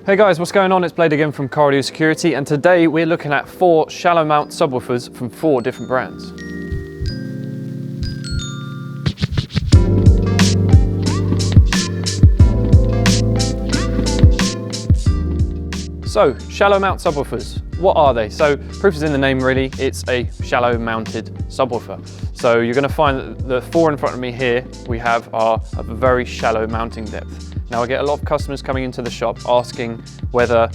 Hey guys, what's going on? It's Blade again from Car Audio Security, and today we're looking at 4 shallow mount subwoofers from 4 different brands. So, shallow mount subwoofers, what are they? So, proof is in the name really, it's a shallow mounted subwoofer. So you're going to find that the 4 in front of me here, we have are of a very shallow mounting depth. Now I get a lot of customers coming into the shop asking whether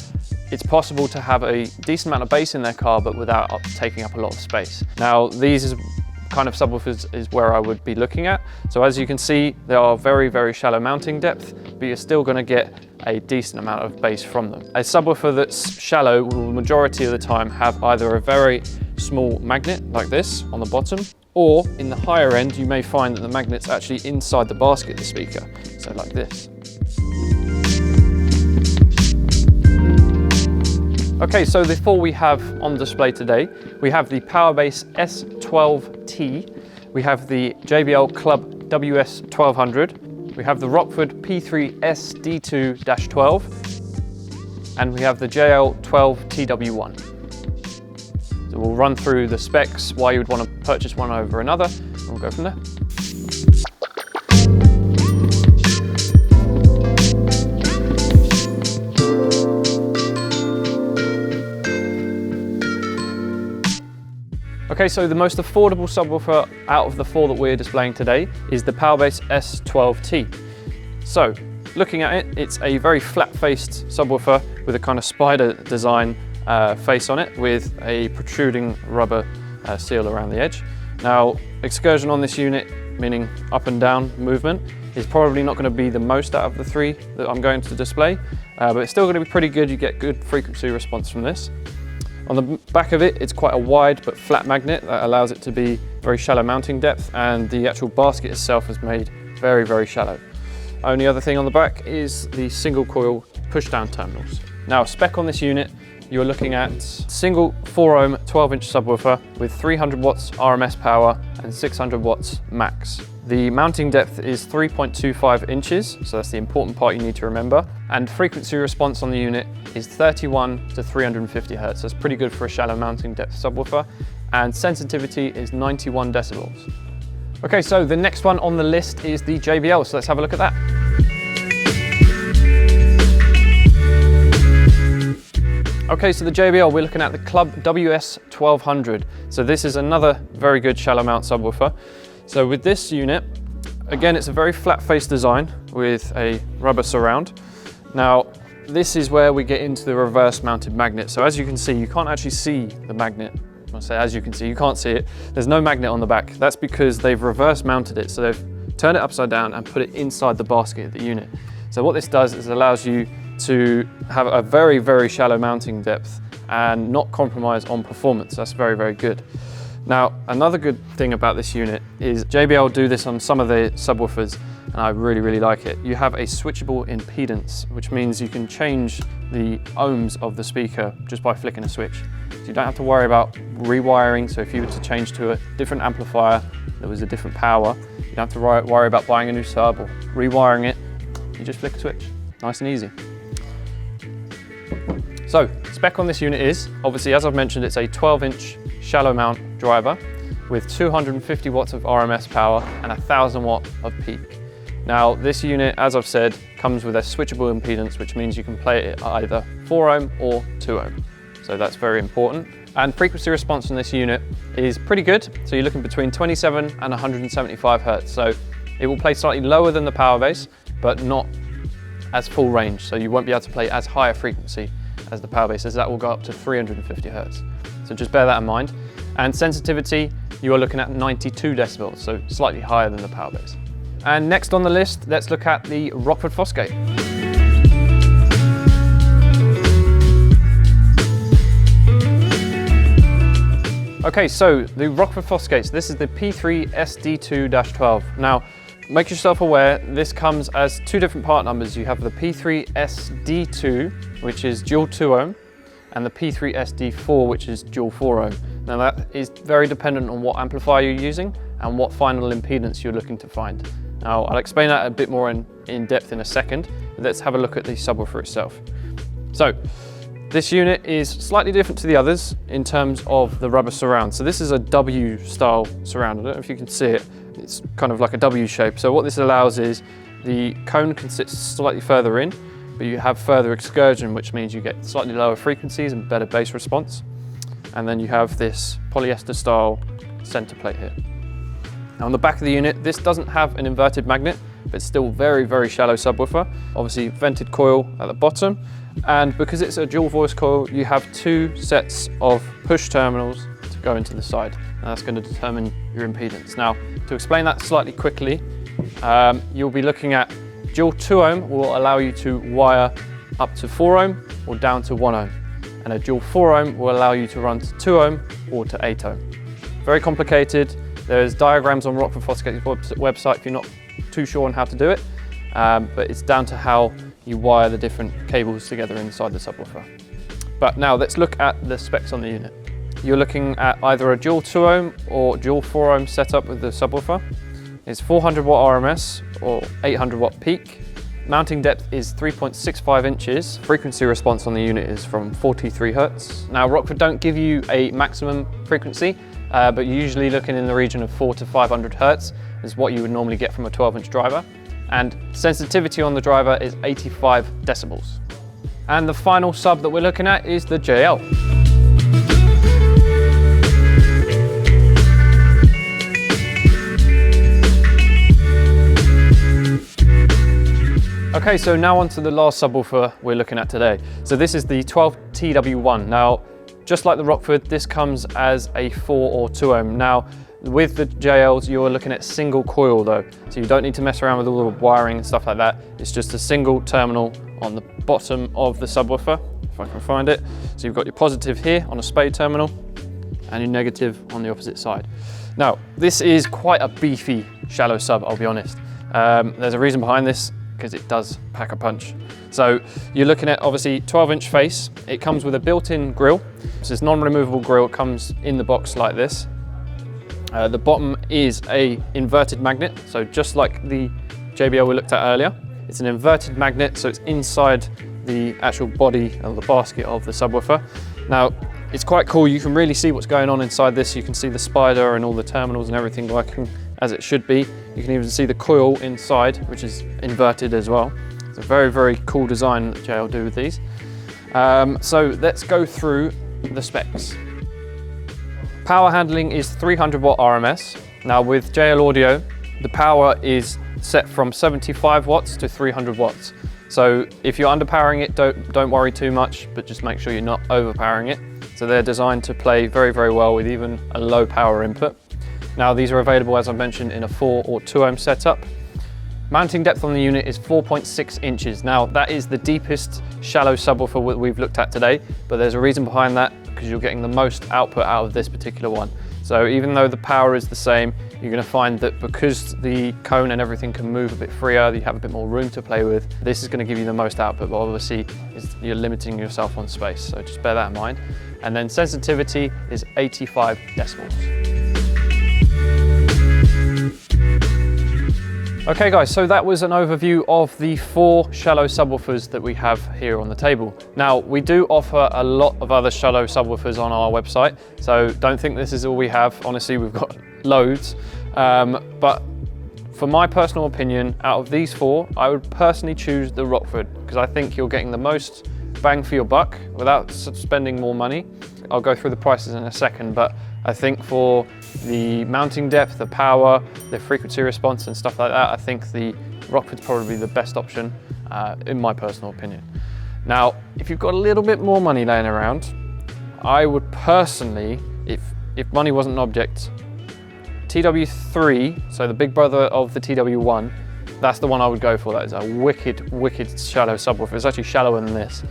it's possible to have a decent amount of bass in their car but without taking up a lot of space. Now these kind of subwoofers is where I would be looking at. So as you can see, they are very, very shallow mounting depth, but you're still going to get a decent amount of bass from them. A subwoofer that's shallow will majority of the time have either a very small magnet like this on the bottom, or in the higher end you may find that the magnet's actually inside the basket of the speaker, so like this. Okay, so the 4 we have on display today, we have the Powerbass S12T, we have the JBL Club WS1200, we have the Rockford P3 SD2-12, and we have the JL12TW1. So we'll run through the specs, why you would want to purchase one over another, and we'll go from there. Okay, so the most affordable subwoofer out of the 4 that we're displaying today is the Powerbass S12T. So, looking at it, it's a very flat-faced subwoofer with a kind of spider design face on it with a protruding rubber seal around the edge. Now, excursion on this unit, meaning up and down movement, is probably not going to be the most out of the 3 that I'm going to display, but it's still going to be pretty good. You get good frequency response from this. On the back of it, it's quite a wide but flat magnet that allows it to be very shallow mounting depth, and the actual basket itself is made very, very shallow. Only other thing on the back is the single coil push-down terminals. Now, spec on this unit, you're looking at single 4-ohm 12-inch subwoofer with 300 watts RMS power and 600 watts max. The mounting depth is 3.25 inches, so that's the important part you need to remember. And frequency response on the unit is 31 to 350 Hertz. That's pretty good for a shallow mounting depth subwoofer. And sensitivity is 91 decibels. Okay, so the next one on the list is the JBL, so let's have a look at that. Okay, so the JBL, we're looking at the Club WS1200. So this is another very good shallow mount subwoofer. So with this unit, again, it's a very flat face design with a rubber surround. Now, this is where we get into the reverse mounted magnet. So as you can see, you can't actually see the magnet. I say as you can see, you can't see it. There's no magnet on the back. That's because they've reverse mounted it. So they've turned it upside down and put it inside the basket of the unit. So what this does is it allows you to have a very, very shallow mounting depth and not compromise on performance. That's very, very good. Now, another good thing about this unit is JBL do this on some of their subwoofers, and I really, really like it. You have a switchable impedance, which means you can change the ohms of the speaker just by flicking a switch. So you don't have to worry about rewiring. So if you were to change to a different amplifier that was a different power, you don't have to worry about buying a new sub or rewiring it. You just flick a switch, nice and easy. So, spec on this unit is, obviously as I've mentioned, it's a 12-inch shallow mount driver with 250 watts of RMS power and 1000 watt of peak. Now this unit, as I've said, comes with a switchable impedance, which means you can play it at either 4 ohm or 2 ohm. So that's very important. And frequency response on this unit is pretty good. So you're looking between 27 and 175 Hertz. So it will play slightly lower than the Powerbass, but not as full range. So you won't be able to play as high a frequency as the Powerbass, as that will go up to 350 Hertz. So just bear that in mind. And sensitivity, you are looking at 92 decibels, so slightly higher than the Powerbass. And next on the list, let's look at the Rockford Fosgate. Okay, so the Rockford Fosgates, this is the P3 SD2-12. Now, make yourself aware, this comes as 2 different part numbers. You have the P3 SD2, which is dual 2 ohm, and the P3 SD4, which is dual 4 ohm. Now that is very dependent on what amplifier you're using and what final impedance you're looking to find. Now I'll explain that a bit more in depth in a second, but let's have a look at the subwoofer itself. So this unit is slightly different to the others in terms of the rubber surround. So this is a W style surround. I don't know if you can see it. It's kind of like a W shape. So what this allows is the cone can sit slightly further in, but you have further excursion, which means you get slightly lower frequencies and better bass response. And then you have this polyester style center plate here. Now on the back of the unit, this doesn't have an inverted magnet, but it's still very, very shallow subwoofer. Obviously vented coil at the bottom. And because it's a dual voice coil, you have two sets of push terminals to go into the side. And that's going to determine your impedance. Now, to explain that slightly quickly, you'll be looking at dual 2 ohm will allow you to wire up to 4 ohm or down to 1 ohm. And a dual 4 ohm will allow you to run to 2 ohm or to 8 ohm. Very complicated. There's diagrams on Rockford Fosgate's website if you're not too sure on how to do it, but it's down to how you wire the different cables together inside the subwoofer. But now let's look at the specs on the unit. You're looking at either a dual 2 ohm or dual 4 ohm setup with the subwoofer. It's 400 watt RMS or 800 watt peak. Mounting depth is 3.65 inches. Frequency response on the unit is from 43 Hertz. Now Rockford don't give you a maximum frequency, but you're usually looking in the region of 400 to 500 Hertz is what you would normally get from a 12-inch driver. And sensitivity on the driver is 85 decibels. And the final sub that we're looking at is the JL. Okay, so now on to the last subwoofer we're looking at today. So this is the 12TW1. Now, just like the Rockford, this comes as a 4 or 2 ohm. Now, with the JLs, you're looking at single coil though. So you don't need to mess around with all the wiring and stuff like that. It's just a single terminal on the bottom of the subwoofer, if I can find it. So you've got your positive here on a spade terminal and your negative on the opposite side. Now, this is quite a beefy shallow sub, I'll be honest. There's a reason behind this, because it does pack a punch. So you're looking at obviously 12-inch face. It comes with a built-in grille. So this non-removable grille comes in the box like this. The bottom is a inverted magnet. So just like the JBL we looked at earlier, it's an inverted magnet. So it's inside the actual body of the basket of the subwoofer. Now, it's quite cool. You can really see what's going on inside this. You can see the spider and all the terminals and everything working as it should be. You can even see the coil inside, which is inverted as well. It's a very, very cool design that JL do with these. So let's go through the specs. Power handling is 300 watt RMS. Now with JL Audio, the power is set from 75 watts to 300 watts. So if you're underpowering it, don't worry too much, but just make sure you're not overpowering it. So they're designed to play very, very well with even a low power input. Now these are available, as I mentioned, in a 4 or 2 ohm setup. Mounting depth on the unit is 4.6 inches. Now that is the deepest shallow subwoofer we've looked at today, but there's a reason behind that, because you're getting the most output out of this particular one. So even though the power is the same, you're going to find that because the cone and everything can move a bit freer, you have a bit more room to play with, this is going to give you the most output, but obviously you're limiting yourself on space, so just bear that in mind. And then sensitivity is 85 decibels. Okay guys, so that was an overview of the 4 shallow subwoofers that we have here on the table. Now, we do offer a lot of other shallow subwoofers on our website, so don't think this is all we have. Honestly, we've got loads. But for my personal opinion, out of these 4, I would personally choose the Rockford, because I think you're getting the most bang for your buck without spending more money. I'll go through the prices in a second, but I think for the mounting depth, the power, the frequency response and stuff like that, I think the Rockford's probably the best option in my personal opinion. Now, if you've got a little bit more money laying around, I would personally, if money wasn't an object, TW3, so the big brother of the TW1, that's the one I would go for. That is a wicked, wicked shallow subwoofer. It's actually shallower than this.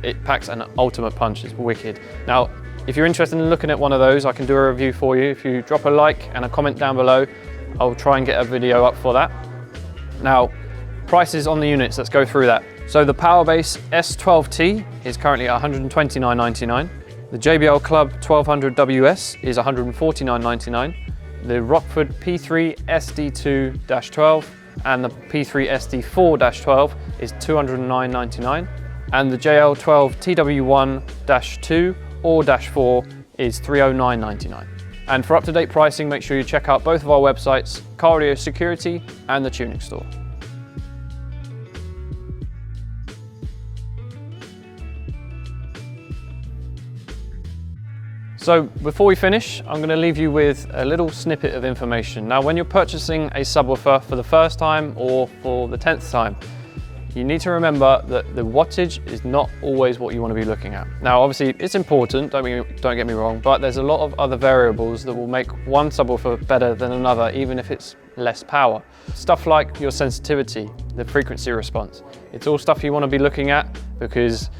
It packs an ultimate punch, it's wicked. Now, if you're interested in looking at one of those, I can do a review for you. If you drop a like and a comment down below, I'll try and get a video up for that. Now, prices on the units, let's go through that. So the Powerbass S12T is currently $129.99. The JBL Club 1200 WS is $149.99. The Rockford P3 SD2-12 and the P3 SD4-12 is $209.99. and the JL12 TW1-2 or -4 is $309.99. And for up-to-date pricing, make sure you check out both of our websites, Cardio Security and the Tuning Store. So before we finish, I'm going to leave you with a little snippet of information. Now, when you're purchasing a subwoofer for the first time or for the 10th time, you need to remember that the wattage is not always what you want to be looking at. Now, obviously it's important, don't get me wrong, but there's a lot of other variables that will make one subwoofer better than another, even if it's less power. Stuff like your sensitivity, the frequency response. It's all stuff you want to be looking at, because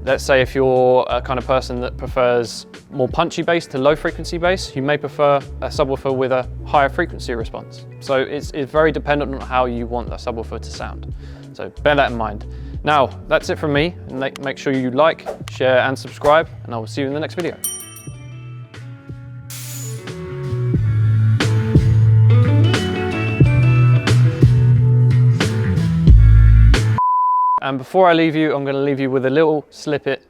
let's say if you're a kind of person that prefers more punchy bass to low frequency bass, you may prefer a subwoofer with a higher frequency response. So it's very dependent on how you want the subwoofer to sound. So bear that in mind. Now, that's it from me. Make sure you like, share and subscribe, and I will see you in the next video. And before I leave you, I'm going to leave you with a little snippet.